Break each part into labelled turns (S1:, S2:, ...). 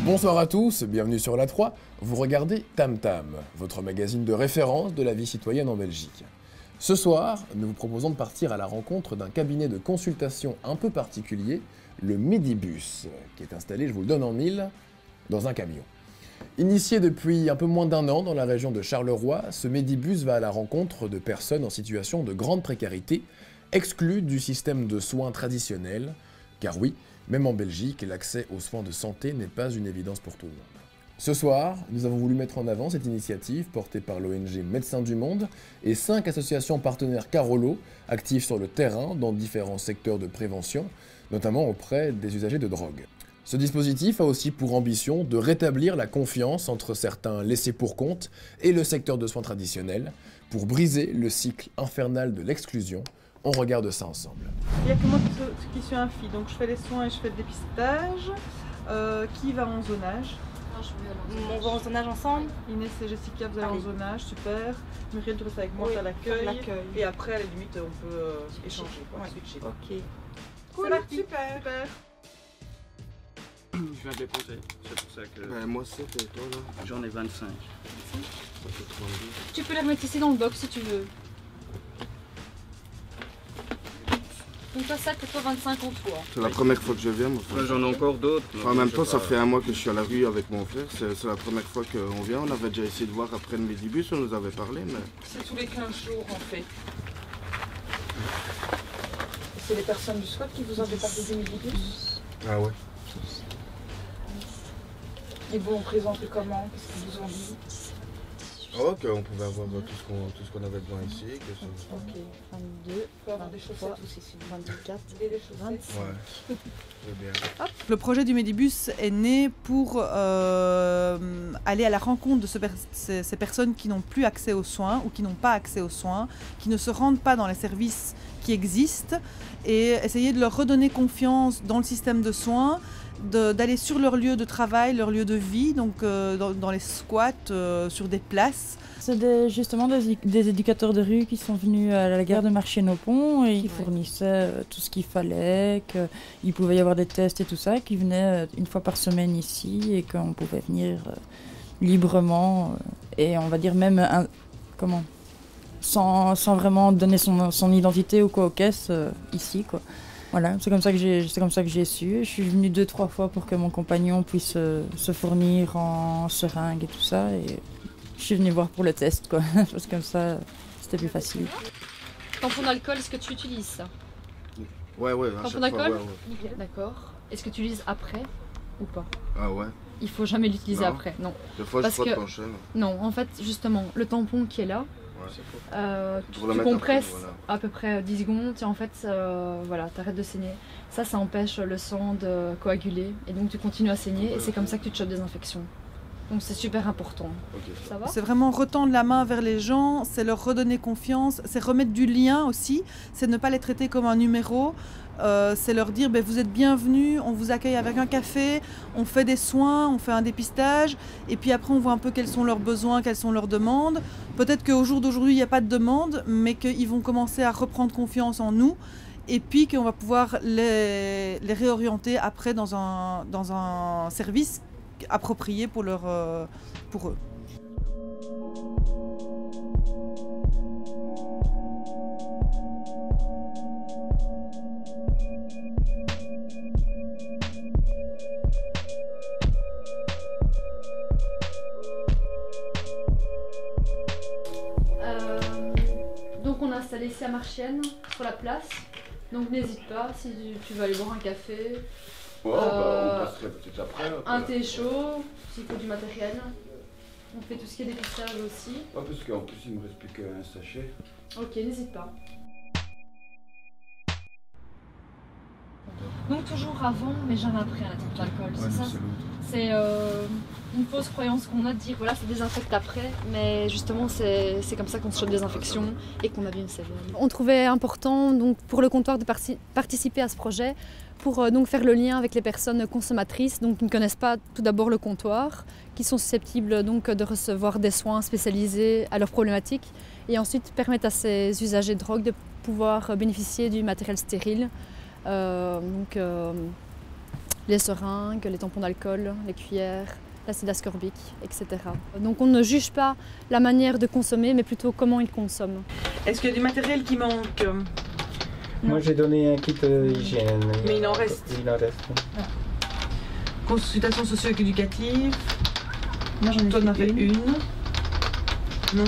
S1: Bonsoir à tous, bienvenue sur La 3. Vous regardez Tam Tam, votre magazine de référence de la vie citoyenne en Belgique. Ce soir, nous vous proposons de partir à la rencontre d'un cabinet de consultation un peu particulier, le Midibus, qui est installé, je vous le donne en mille, dans un camion. Initié depuis un peu moins d'un an dans la région de Charleroi, ce Midibus va à la rencontre de personnes en situation de grande précarité, exclues du système de soins traditionnel, car oui, même en Belgique, l'accès aux soins de santé n'est pas une évidence pour tout le monde. Ce soir, nous avons voulu mettre en avant cette initiative portée par l'ONG Médecins du Monde et 5 associations partenaires Carolo, actives sur le terrain dans différents secteurs de prévention, notamment auprès des usagers de drogue. Ce dispositif a aussi pour ambition de rétablir la confiance entre certains laissés pour compte et le secteur de soins traditionnels pour briser le cycle infernal de l'exclusion. On regarde ça ensemble.
S2: Il n'y a que moi qui suis un fille, donc je fais les soins et je fais le dépistage. Qui va en zonage?
S3: On va en zonage ensemble.
S2: Inès et Jessica, vous allez en zonage, super. Muriel, tu restes avec moi,
S3: Oui,
S2: à l'accueil.
S3: Et
S2: Et après, à la limite, on peut échanger.
S3: Ouais.
S2: Switcher.
S3: Ok.
S2: Cool,
S3: C'est parti.
S2: super.
S4: Je viens de déposer, c'est pour ça que
S5: moi 7 et toi là
S4: j'en ai 25.
S5: ça fait 32.
S3: Tu peux les remettre ici dans le box si tu veux. Donc toi 7 et toi 25 en toi.
S5: C'est la première fois que je viens, moi.
S4: Moi j'en ai encore d'autres.
S5: Enfin, en même temps, ça fait un mois que je suis à la rue avec mon frère. C'est la première fois qu'on vient. On avait déjà essayé de voir après le Midibus, on nous avait parlé, mais...
S2: C'est tous les 15 jours en fait. C'est les personnes du SWAT qui vous ont départé des Midibus.
S5: Ah ouais.
S2: Et vous, on présente comment? Qu'est-ce qu'ils vous ont dit?
S5: Oh, qu'on pouvait avoir tout ce qu'on avait besoin ici. Que ça...
S6: Ok, 22,
S2: On peut avoir des chaussettes
S6: 23,
S2: aussi, si vous
S6: 24,
S2: voulez des chaussettes.
S6: 25.
S5: Ouais, c'est bien.
S2: Le projet du Midibus est né pour aller à la rencontre de ces personnes qui n'ont plus accès aux soins ou qui n'ont pas accès aux soins, qui ne se rendent pas dans les services qui existent et essayer de leur redonner confiance dans le système de soins, d'aller sur leur lieu de travail, leur lieu de vie, donc dans les squats, sur des places.
S6: C'est justement des éducateurs de rue qui sont venus à la gare de Marché-Nopont et qui fournissaient tout ce qu'il fallait, qu'il pouvait y avoir des tests et tout ça, qui venaient une fois par semaine ici et qu'on pouvait venir librement et on va dire même sans vraiment donner son identité ou quoi aux caisses ici quoi. Voilà, c'est comme ça que j'ai su. Je suis venue 2-3 fois pour que mon compagnon puisse se fournir en seringue et tout ça. Et je suis venue voir pour le test, quoi. Parce que comme ça, c'était plus facile.
S3: Tampon d'alcool, est-ce que tu utilises ça?
S5: Ouais, à
S3: Tampon
S5: chaque
S3: d'alcool?
S5: fois, ouais.
S3: Nickel, d'accord. Est-ce que tu l'utilises après ou pas?
S5: Ah ouais.
S3: Il faut jamais l'utiliser
S5: Non.
S3: après, non.
S5: Des fois,
S3: Parce
S5: je frotte
S3: que-
S5: ton chaîne.
S3: Non, en fait, justement, le tampon qui est là,
S5: Ouais.
S3: tu
S5: Pour le mettre
S3: compresses
S5: après, voilà.
S3: à peu près 10 secondes et en fait, voilà, t'arrêtes de saigner. Ça empêche le sang de coaguler et donc tu continues à saigner et c'est comme ça que tu te chopes des infections. Donc c'est super important.
S5: Ok.
S3: Ça va?
S2: C'est vraiment retendre la main vers les gens, c'est leur redonner confiance, c'est remettre du lien aussi, c'est ne pas les traiter comme un numéro, c'est leur dire vous êtes bienvenus, on vous accueille avec un café, on fait des soins, on fait un dépistage et puis après on voit un peu quels sont leurs besoins, quelles sont leurs demandes. Peut-être qu'au jour d'aujourd'hui il n'y a pas de demande mais qu'ils vont commencer à reprendre confiance en nous et puis qu'on va pouvoir les réorienter après dans un service approprié pour eux.
S3: Donc on a installé ici à Marchienne, sur la place. Donc n'hésite pas si tu veux aller boire un café,
S5: Ouais, on passerait peut-être après. Là,
S3: un thé chaud, s'il faut du matériel. On fait tout ce qui est dépistage aussi.
S5: Ouais, parce qu'en plus, il me reste plus qu'un sachet.
S3: Ok, n'hésite pas.
S7: Donc toujours avant, mais jamais après un type d'alcool, c'est ça? C'est une fausse croyance qu'on a de dire voilà c'est désinfecte après, mais justement c'est comme ça qu'on se chope des infections et qu'on a bien une sévère.
S3: On trouvait important donc, pour le comptoir de participer à ce projet pour donc faire le lien avec les personnes consommatrices donc, qui ne connaissent pas tout d'abord le comptoir, qui sont susceptibles donc, de recevoir des soins spécialisés à leurs problématiques et ensuite permettre à ces usagers de drogue de pouvoir bénéficier du matériel stérile. les seringues, les tampons d'alcool, les cuillères, l'acide ascorbique, etc. Donc on ne juge pas la manière de consommer, mais plutôt comment ils consomment.
S2: Est-ce qu'il y a du matériel qui manque?
S8: Moi j'ai donné un kit hygiène.
S2: Mais il en reste.
S8: Il en reste.
S2: Consultation socio-éducative.
S6: Moi j'en ai
S2: Toi, t'en as fait une. Non.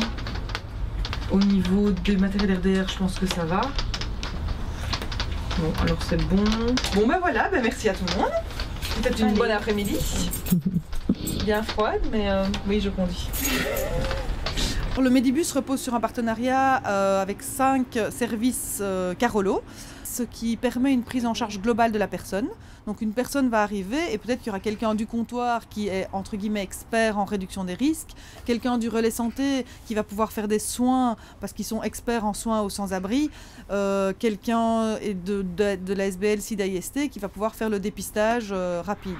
S2: Au niveau du matériel RDR, je pense que ça va. Bon, alors c'est bon. Bon, ben voilà, ben merci à tout le monde. C'était une bonne après-midi. Bien froide, mais oui, je conduis. Le Medibus repose sur un partenariat avec 5 services Carolo, ce qui permet une prise en charge globale de la personne. Donc une personne va arriver et peut-être qu'il y aura quelqu'un du comptoir qui est entre guillemets expert en réduction des risques, quelqu'un du relais santé qui va pouvoir faire des soins parce qu'ils sont experts en soins aux sans-abri, quelqu'un de la SBL SIDA IST qui va pouvoir faire le dépistage rapide.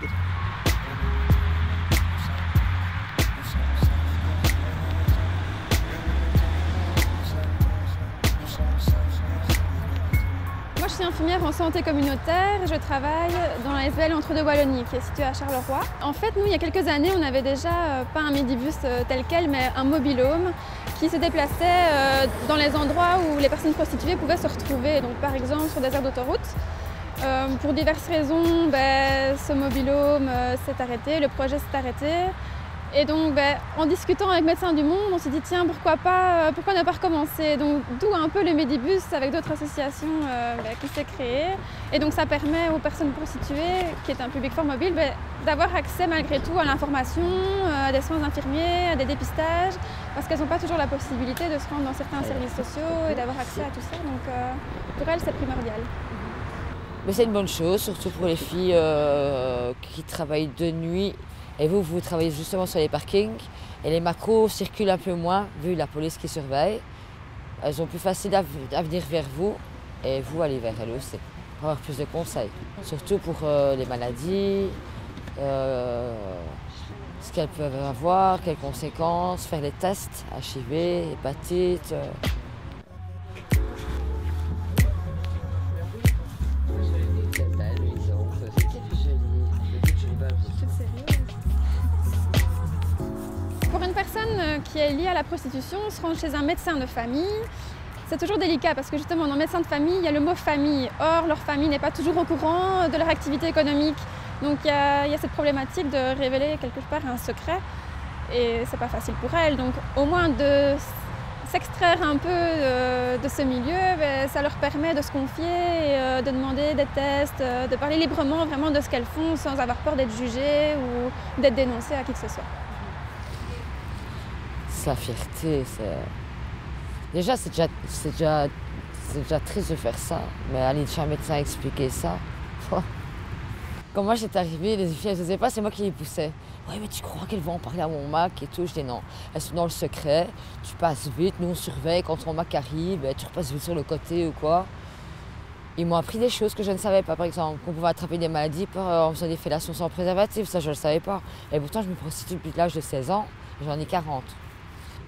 S9: Je suis infirmière en santé communautaire, je travaille dans la SBL Entre-deux-Wallonie qui est située à Charleroi. En fait, nous, il y a quelques années, on avait déjà, pas un Medibus tel quel, mais un mobil-home qui se déplaçait dans les endroits où les personnes prostituées pouvaient se retrouver. Donc par exemple sur des aires d'autoroute. Pour diverses raisons, ce mobil-home s'est arrêté, le projet s'est arrêté. Et donc, en discutant avec Médecins du Monde, on s'est dit tiens, pourquoi ne pas recommencer? Donc, d'où un peu le Medibus avec d'autres associations qui s'est créé. Et donc, ça permet aux personnes prostituées, qui est un public fort mobile, d'avoir accès malgré tout à l'information, à des soins infirmiers, à des dépistages, parce qu'elles n'ont pas toujours la possibilité de se rendre dans certains services sociaux et d'avoir accès à tout ça. Donc, pour elles, c'est primordial.
S10: Mais c'est une bonne chose, surtout pour les filles qui travaillent de nuit. Et vous travaillez justement sur les parkings et les macros circulent un peu moins vu la police qui surveille. Elles ont plus facile à venir vers vous et vous allez vers elles aussi pour avoir plus de conseils. Surtout pour les maladies, ce qu'elles peuvent avoir, quelles conséquences, faire les tests, HIV, hépatite.
S9: Pour une personne qui est liée à la prostitution, se rendre chez un médecin de famille, c'est toujours délicat parce que justement dans médecin de famille, il y a le mot famille. Or, leur famille n'est pas toujours au courant de leur activité économique. Donc il y a cette problématique de révéler quelque part un secret et c'est pas facile pour elles. Donc au moins de s'extraire un peu de ce milieu, ça leur permet de se confier, et, de demander des tests, de parler librement vraiment de ce qu'elles font sans avoir peur d'être jugées ou d'être dénoncées à qui que ce soit.
S10: La fierté, déjà c'est déjà triste de faire ça, mais aller chez un médecin expliquer ça. Quand moi j'étais arrivée, les filles elles n'osaient pas, c'est moi qui les poussais. Ouais, mais tu crois qu'elles vont en parler à mon Mac et tout? Je dis non, elles sont dans le secret, tu passes vite, nous on surveille, quand ton Mac arrive, tu repasses vite sur le côté ou quoi. Ils m'ont appris des choses que je ne savais pas, par exemple qu'on pouvait attraper des maladies en faisant des fellations sans préservatif, ça je ne le savais pas. Et pourtant je me prostitue depuis l'âge de 16 ans, j'en ai 40.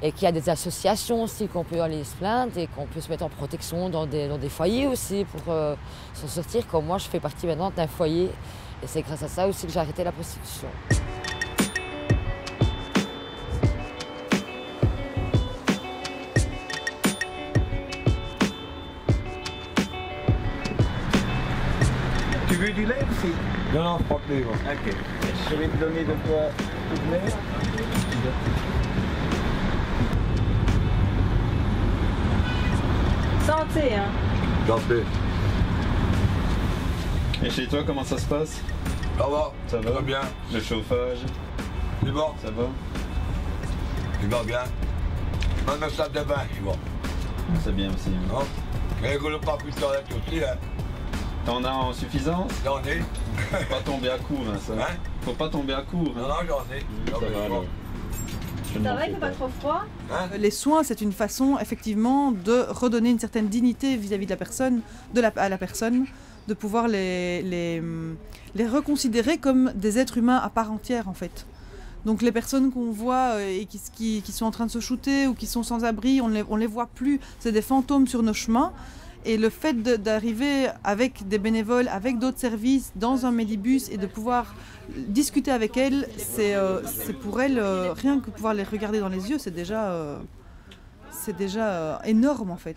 S10: Et qu'il y a des associations aussi qu'on peut aller se plaindre et qu'on peut se mettre en protection dans des foyers aussi pour s'en sortir. Comme moi, je fais partie maintenant d'un foyer et c'est grâce à ça aussi que j'ai arrêté la prostitution.
S11: Tu veux du lait aussi? Non, non, pas plus. Ok. Je vais te donner de quoi tout le lait.
S2: Santé, hein.
S11: Santé.
S4: Et chez toi, comment ça se passe?
S11: Ça va bien.
S4: Le chauffage?
S11: C'est bon.
S4: Ça va?
S11: Tu vas bien. Même la salle de bain, tu vois.
S4: C'est bien aussi.
S11: Non? Rigole pas plus de toilette aussi, hein.
S4: T'en as en suffisance?
S11: J'en ai.
S4: Faut pas tomber à court, hein, ça.
S11: Hein?
S4: Faut pas tomber à court. Hein.
S11: Non, non, j'en ai.
S4: Ça va alors.
S9: Ça va, il fait pas trop froid?
S11: Hein?
S2: Les soins, c'est une façon effectivement de redonner une certaine dignité vis-à-vis de la personne, à la personne, de pouvoir les reconsidérer comme des êtres humains à part entière en fait. Donc les personnes qu'on voit et qui sont en train de se shooter ou qui sont sans abri, on les voit plus, c'est des fantômes sur nos chemins. Et le fait d'arriver avec des bénévoles, avec d'autres services, dans un Medibus et de pouvoir discuter avec elles, c'est pour elles, rien que pouvoir les regarder dans les yeux, c'est déjà énorme en fait.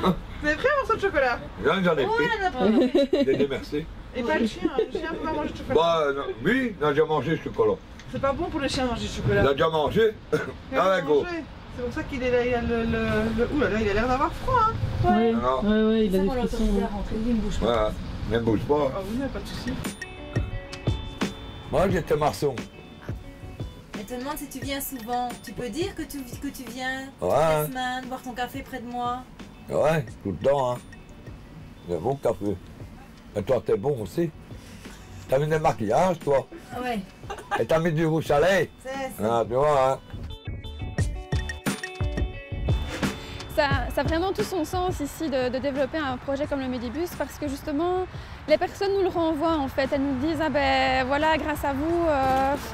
S12: Vous avez pris un morceau de chocolat?
S13: J'en ai pris. Merci.
S12: Et pas le chien peut pas manger de chocolat?
S13: Bah non, oui, il a déjà mangé ce chocolat.
S12: C'est pas bon pour le chien de manger du chocolat.
S13: Il a déjà mangé. Avec go.
S12: C'est pour ça qu'il est là, il a ouh là là, il a l'air d'avoir froid, hein.
S6: Ouais, il a des frissons.
S13: Il ne bouge pas. Voilà, ne bouge pas.
S12: Ah, vous n'avez pas de soucis.
S13: Moi, j'étais maçon.
S14: Elle te demande si tu viens souvent. Tu peux dire que tu viens toute
S13: Ouais.
S14: la semaine, boire ton café près de moi.
S13: Ouais, tout le temps, hein. Le bon café. Et toi, t'es bon aussi. T'as mis des maquillages, toi.
S14: Ouais.
S13: Et t'as mis du rouge à lèvres.
S14: C'est ça.
S13: Ah, tu vois, hein.
S9: Ça a vraiment tout son sens ici de développer un projet comme le Medibus parce que justement les personnes nous le renvoient en fait. Elles nous disent ah ben voilà grâce à vous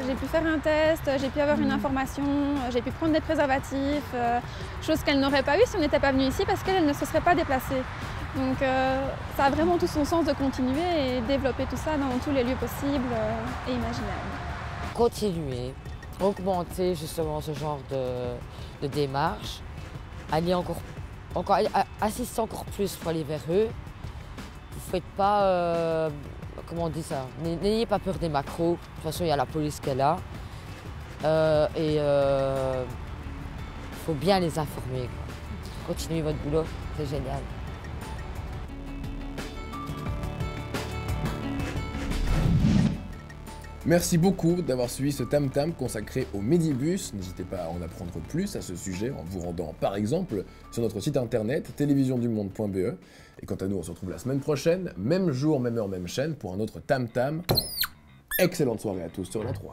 S9: j'ai pu faire un test, j'ai pu avoir une information, j'ai pu prendre des préservatifs, chose qu'elles n'auraient pas eu si on n'était pas venu ici parce qu'elles ne se seraient pas déplacées. Donc ça a vraiment tout son sens de continuer et développer tout ça dans tous les lieux possibles et imaginables.
S10: Continuer, augmenter justement ce genre de démarche. Aller encore assister encore plus pour aller vers eux. Vous ne faites pas, comment on dit ça, n'ayez pas peur des macros. De toute façon, il y a la police qui est là. Il faut bien les informer. Continuez votre boulot, c'est génial.
S1: Merci beaucoup d'avoir suivi ce Tam Tam consacré au Medibus. N'hésitez pas à en apprendre plus à ce sujet en vous rendant par exemple sur notre site internet télévisiondumonde.be. Et quant à nous, on se retrouve la semaine prochaine, même jour, même heure, même chaîne pour un autre Tam Tam. Excellente soirée à tous sur la 3.